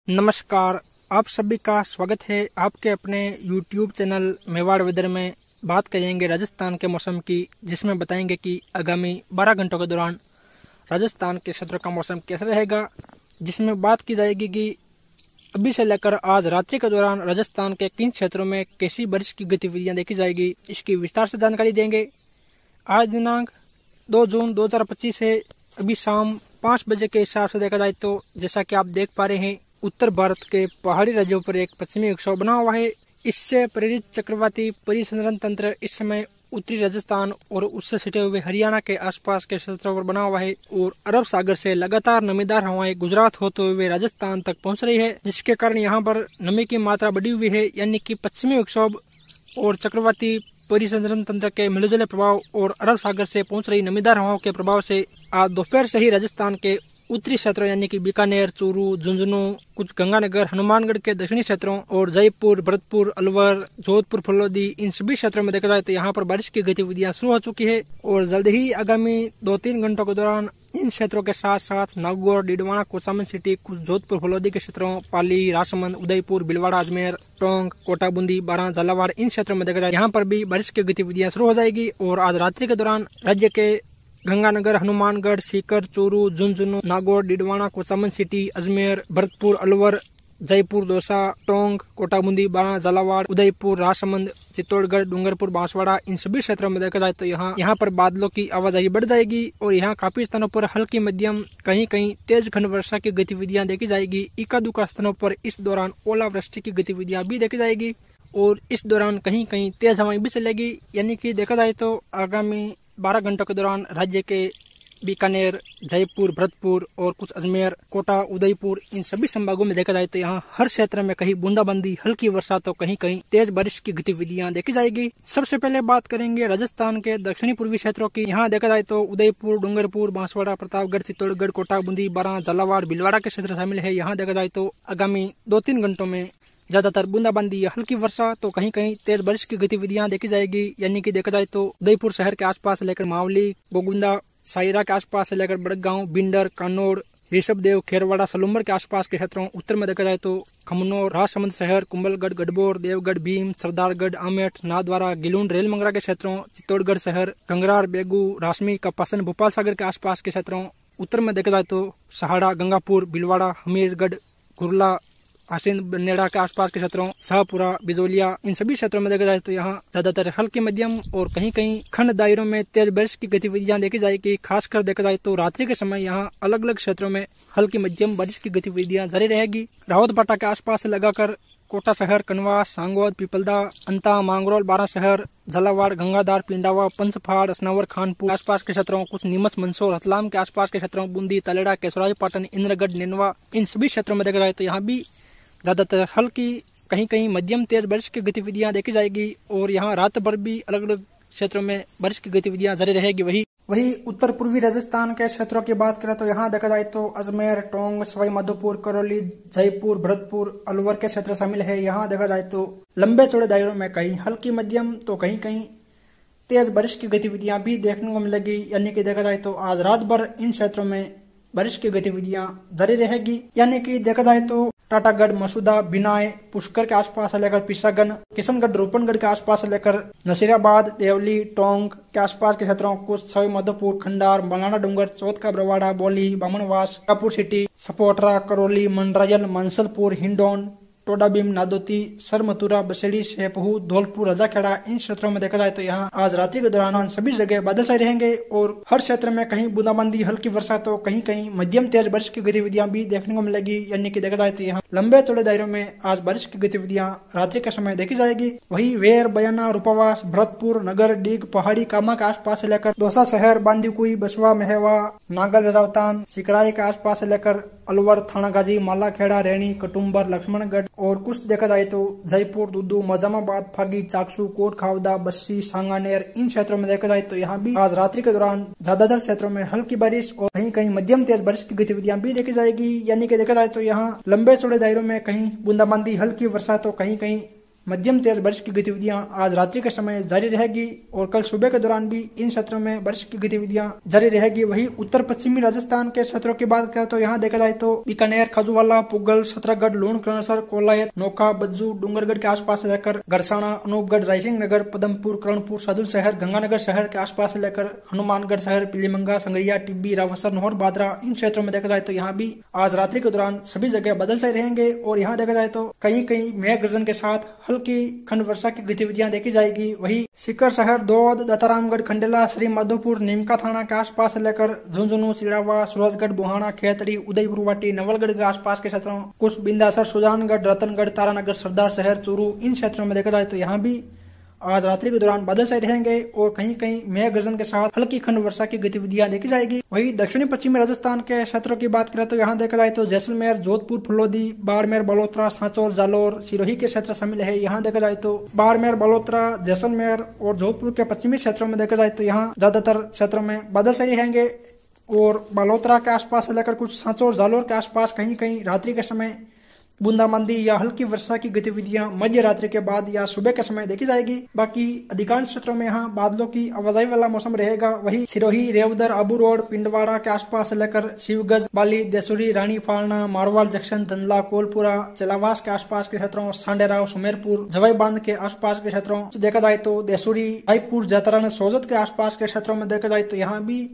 नमस्कार, आप सभी का स्वागत है आपके अपने YouTube चैनल मेवाड़ वेदर में। बात करेंगे राजस्थान के मौसम की, जिसमें बताएंगे कि आगामी 12 घंटों के दौरान राजस्थान के क्षेत्रों का मौसम कैसा रहेगा। जिसमें बात की जाएगी कि अभी से लेकर आज रात्रि के दौरान राजस्थान के किन क्षेत्रों में कैसी बारिश की गतिविधियां देखी जाएगी, इसकी विस्तार से जानकारी देंगे। आज दिनांक 2 जून 2025 है। अभी शाम 5 बजे के हिसाब से देखा जाए तो जैसा कि आप देख पा रहे हैं, उत्तर भारत के पहाड़ी राज्यों पर एक पश्चिमी विक्षोभ बना हुआ है। इससे प्रेरित चक्रवाती परिसंचरण तंत्र इस समय उत्तरी राजस्थान और उससे सटे हुए हरियाणा के आसपास के क्षेत्रों पर बना हुआ है और अरब सागर से लगातार नमीदार हवाएं गुजरात होते हुए राजस्थान तक पहुंच रही है, जिसके कारण यहां पर नमी की मात्रा बढ़ी हुई है। यानी कि पश्चिमी विक्षोभ और चक्रवाती परिसंचरण तंत्र के मिलजुले प्रभाव और अरब सागर से पहुंच रही नमीदार हवाओं के प्रभाव से आज दोपहर से ही राजस्थान के उत्तरी क्षेत्रों यानी कि बीकानेर, चूरू, झुंझुनू, कुछ गंगानगर, हनुमानगढ़ के दक्षिणी क्षेत्रों और जयपुर, भरतपुर, अलवर, जोधपुर, फलोदी, इन सभी क्षेत्रों में देखा जाए तो यहाँ पर बारिश की गतिविधियां शुरू हो चुकी है और जल्द ही आगामी 2-3 घंटों के दौरान इन क्षेत्रों के साथ साथ नागौर, डीडवाना, कोचामन सिटी, कुछ जोधपुर, फलोदी के क्षेत्रों, पाली, राजसमंद, उदयपुर, भीलवाड़ा, अजमेर, टोंक, कोटा, बूंदी, बारां, झालावाड़, इन क्षेत्रों में देखा जाए यहाँ पर भी बारिश की गतिविधियां शुरू हो जाएगी। और आज रात्रि के दौरान राज्य के गंगानगर, हनुमानगढ़, सीकर, चूरू, झुंझुनू, नागौर, डीडवाना, कोचामन सिटी, अजमेर, भरतपुर, अलवर, जयपुर, दौसा, टोंक, कोटा, बूंदी, बारां, झालावाड़, उदयपुर, राजसमंद, चित्तौड़गढ़, डूंगरपुर, बांसवाड़ा, इन सभी क्षेत्रों में देखा जाए तो यहाँ पर बादलों की आवाजाही बढ़ जाएगी और यहाँ काफी स्थानों पर हल्की मध्यम कहीं कहीं तेज घन वर्षा की गतिविधियां देखी जाएगी। इक्का दुक्का स्थानों पर इस दौरान ओलावृष्टि की गतिविधियां भी देखी जाएगी और इस दौरान कहीं कहीं तेज हवाएं भी चलेगी। यानी कि देखा जाए तो आगामी 12 घंटों के दौरान राज्य के बीकानेर, जयपुर, भरतपुर और कुछ अजमेर, कोटा, उदयपुर, इन सभी संभागों में देखा जाए तो यहाँ हर क्षेत्र में कहीं बूंदाबांदी, हल्की वर्षा तो कहीं कहीं तेज बारिश की गतिविधियां देखी जाएगी। सबसे पहले बात करेंगे राजस्थान के दक्षिणी पूर्वी क्षेत्रों की। यहाँ देखा जाए तो उदयपुर, डूंगरपुर, बांसवाड़ा, प्रतापगढ़, चित्तौड़गढ़, कोटा, बूंदी, बारां, झालावाड़, भीलवाड़ा के क्षेत्र शामिल है। यहाँ देखा जाए तो आगामी 2-3 घंटों में ज्यादातर बूंदाबांदी या हल्की वर्षा तो कहीं कहीं तेज बारिश की गतिविधियां देखी जाएगी। यानी कि देखा जाए तो उदयपुर शहर के आसपास से लेकर मावली, गोगुंदा, सायरा के आसपास से लेकर बड़गांव, बिंडर, कानोड़, ऋषभदेव, खेरवाड़ा, सलूम्बर के आसपास के क्षेत्रों, उत्तर में देखा जाए तो खमनोर, राजसमंद शहर, कुंभलगढ़, गढ़बोर, देवगढ़, भीम, सरदारगढ़, आमेठ, नाथद्वारा, गिलून, रेलमंगरा के क्षेत्रों, चित्तौड़गढ़ शहर, गंगरार, बेगू, रासमी, कपासन, भोपाल सागर के आसपास के क्षेत्रों, उत्तर में देखा जाए तो सहाड़ा, गंगापुर, भीलवाड़ा, हमीरगढ़, कुरला, आसीन, बनेड़ा के आसपास के क्षेत्रों, शाहपुरा, बिजोलिया, इन सभी क्षेत्रों में देखा जाए तो यहाँ ज्यादातर हल्की मध्यम और कहीं कहीं खंड दायरों में तेज बारिश की गतिविधियां देखी जाएगी। खासकर देखा जाए तो रात्रि के समय यहाँ अलग अलग क्षेत्रों में हल्की मध्यम बारिश की गतिविधियां जारी रहेगी। रावतबाटा के आसपास से लगाकर कोटा शहर, कनवा, सांगोद, पिपलदा, अंता, मांगरोल, बारां शहर, झालावाड़, गंगाधार, पिंडावा, पंचफाड़, असनावर, खानपुर आसपास के क्षेत्रों, कुछ नीमच, मंदसौर, रतलाम के आसपास के क्षेत्रों, बूंदी, तलेड़ा, केसराई, पाटन, इंद्रगढ़, नेनवा, इन सभी क्षेत्रों में देखा जाए तो यहाँ भी ज्यादातर हल्की कहीं कहीं मध्यम तेज बारिश की गतिविधियां देखी जाएगी और यहाँ रात भर भी अलग अलग क्षेत्रों में बारिश की गतिविधियां जारी रहेगी। वही उत्तर पूर्वी राजस्थान के क्षेत्रों की बात करें तो यहाँ देखा जाए तो अजमेर, टोंक, सवाई माधोपुर, करौली, जयपुर, भरतपुर, अलवर के क्षेत्र शामिल है। यहाँ देखा जाए तो लंबे चौड़े दायरों में कहीं हल्की मध्यम तो कहीं कहीं तेज बारिश की गतिविधियां भी देखने को मिलेगी। यानी कि देखा जाए तो आज रात भर इन क्षेत्रों में बारिश की गतिविधियां जारी रहेगी। यानी कि देखा जाए तो टाटागढ़, मसूदा, बिनाय, पुष्कर के आसपास से लेकर पिसागन, किशनगढ़, रोपनगढ़ के आसपास से लेकर नसीराबाद, देवली, टोंक के आसपास के क्षेत्रों, कुछ सवाई माधोपुर, खंडार, मलाना डूंगर, चौथ का बरवाड़ा, बोली, बामनवास, कापुर सिटी, सपोटरा, करौली, मंडरायल, मंसलपुर, हिंडौन, टोडाभीम, नादोती, सरमथुरा, बसेड़ी, शेपहू, धौलपुर, रजाखेड़ा, इन क्षेत्रों में देखा जाए तो यहाँ आज रात्रि के दौरान सभी जगह बादल छाए रहेंगे और हर क्षेत्र में कहीं बूंदाबांदी, हल्की वर्षा तो कहीं कहीं मध्यम तेज बारिश की गतिविधियां भी देखने को मिलेगी। यानी कि देखा जाए तो यहाँ लंबे चौड़े दायरों में आज बारिश की गतिविधियां रात्रि के समय देखी जाएगी। वही वेर, बयाना, रूपावास, भरतपुर, नगर, डीग, पहाड़ी, कामा के आसपास से लेकर दौसा शहर, बांदीकुई, बसवा, मेहवा, नागल, रावतान, सिकराई के आसपास से लेकर अलवर, थानागाजी, मालाखेड़ा, रैनी, कटुम्बर, लक्ष्मणगढ़ और कुछ देखा जाए तो जयपुर, दुदू, मजामाबाद, फागी, चाकसू, कोट खावदा, बस्सी, सांगानेर, इन क्षेत्रों में देखा जाए तो यहाँ भी आज रात्रि के दौरान ज्यादातर क्षेत्रों में हल्की बारिश और कहीं कहीं मध्यम तेज बारिश की गतिविधियां भी देखी जाएगी। यानी कि देखा जाए तो यहाँ लंबे चौड़े दायरों में कहीं बूंदाबांदी, हल्की वर्षा तो कहीं कहीं मध्यम तेज बारिश की गतिविधियां आज रात्रि के समय जारी रहेगी और कल सुबह के दौरान भी इन क्षेत्रों में बारिश की गतिविधियां जारी रहेगी। वहीं उत्तर पश्चिमी राजस्थान के क्षेत्रों की बात करें तो यहाँ देखा जाए तो बीकानेर, खाजूवाला, पुगल, सतरागढ़, लूण, करणसर, कोलायत, नोखा, बज्जू, डूंगरगढ़ के आसपास से लेकर गरसाना, अनूपगढ़, रायसिंह नगर, पदमपुर, करणपुर, सादुल शहर, गंगानगर शहर के आसपास से लेकर हनुमानगढ़ शहर, पीलीमंगा, संगरिया, टिब्बी, रावसर, नौहर, बादरा, इन क्षेत्रों में देखा जाए तो यहाँ भी आज रात्रि के दौरान सभी जगह बादल से रहेंगे और यहाँ देखा जाए तो कहीं कहीं मेघ गर्जन के साथ हल्की खंड वर्षा की गतिविधियां देखी जाएगी। वही सीकर शहर, दौद, दत्तारामगढ़, खंडेला, श्री माधोपुर, नीमका थाना के आसपास से लेकर झुंझुनू, सिरावा, सूरजगढ़, बुहाना, खेतड़ी, उदयपुर वाटी, नवलगढ़ के आसपास के क्षेत्रों, कुछ बिंदासर, सुजानगढ़, रतनगढ़, तारानगर, सरदार शहर, चूरू, इन क्षेत्रों में देखा जाए तो यहाँ भी आज रात्रि के दौरान बादल छाए रहेंगे और कहीं कहीं मेघ गर्जन के साथ हल्की खंड वर्षा की गतिविधियां देखी जाएगी। वहीं दक्षिणी पश्चिमी राजस्थान के क्षेत्रों की बात करें तो यहाँ देखा जाए तो जैसलमेर, जोधपुर, फुलौदी, बाड़मेर, बलोत्रा, सांचौर, जालोर, सिरोही के क्षेत्र शामिल है। यहाँ देखा जाए तो बाड़मेर, बलोत्रा, जैसलमेर और जोधपुर के पश्चिमी क्षेत्रों में देखा जाए तो यहाँ ज्यादातर क्षेत्रों में बादल छाए रहेंगे और बलोत्रा के आसपास से लेकर कुछ सांचौर, जालोर के आसपास कहीं कहीं रात्रि के समय बूंदाबांदी या हल्की वर्षा की गतिविधियां मध्य रात्रि के बाद या सुबह के समय देखी जाएगी। बाकी अधिकांश क्षेत्रों में यहाँ बादलों की आवाजाही वाला मौसम रहेगा। वही सिरोही, रेवदर, आबू रोड, पिंडवाड़ा के आसपास से लेकर शिवगंज, बाली, देसुरी, रानी फालना, मारवाड़ जंक्शन, धंधला, कोलपुरा, चलावास के आसपास के क्षेत्रों, सांडेराव, सुमेरपुर, जवाई बांध के आसपास के क्षेत्रों देखा जाए तो देसुरी, रायपुर, जतरण, सोजत के आसपास के क्षेत्रों में देखा जाए तो यहाँ भी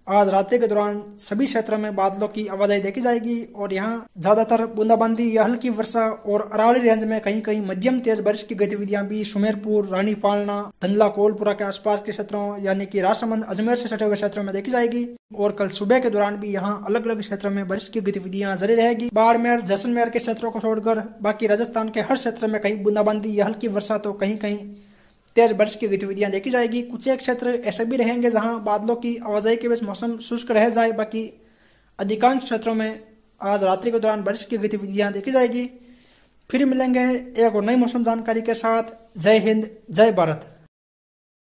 आज रात्रि के दौरान सभी क्षेत्रों में बादलों की आवाजाही देखी जाएगी और यहाँ ज्यादातर बूंदाबांदी या हल्की वर्षा और अरावली रेंज में कहीं कहीं मध्यम तेज बारिश की गतिविधियां भी सुमेरपुर, रानी फालना, धंधला, कोलपुरा के आसपास के क्षेत्रों यानी कि राजसमंद, अजमेर से सटे हुए क्षेत्रों में देखी जाएगी और कल सुबह के दौरान भी यहाँ अलग अलग क्षेत्रों में बारिश की गतिविधियां जारी रहेगी। बाड़मेर, जैसलमेर के क्षेत्रों को छोड़कर बाकी राजस्थान के हर क्षेत्र में कहीं बूंदाबांदी या हल्की वर्षा तो कहीं कहीं तेज बारिश की गतिविधियां देखी जाएगी। कुछ एक क्षेत्र ऐसे भी रहेंगे जहां बादलों की आवाजाही के बीच मौसम शुष्क रह जाए। बाकी अधिकांश क्षेत्रों में आज रात्रि के दौरान बारिश की गतिविधियां देखी जाएगी। फिर मिलेंगे एक और नई मौसम जानकारी के साथ। जय हिंद, जय भारत।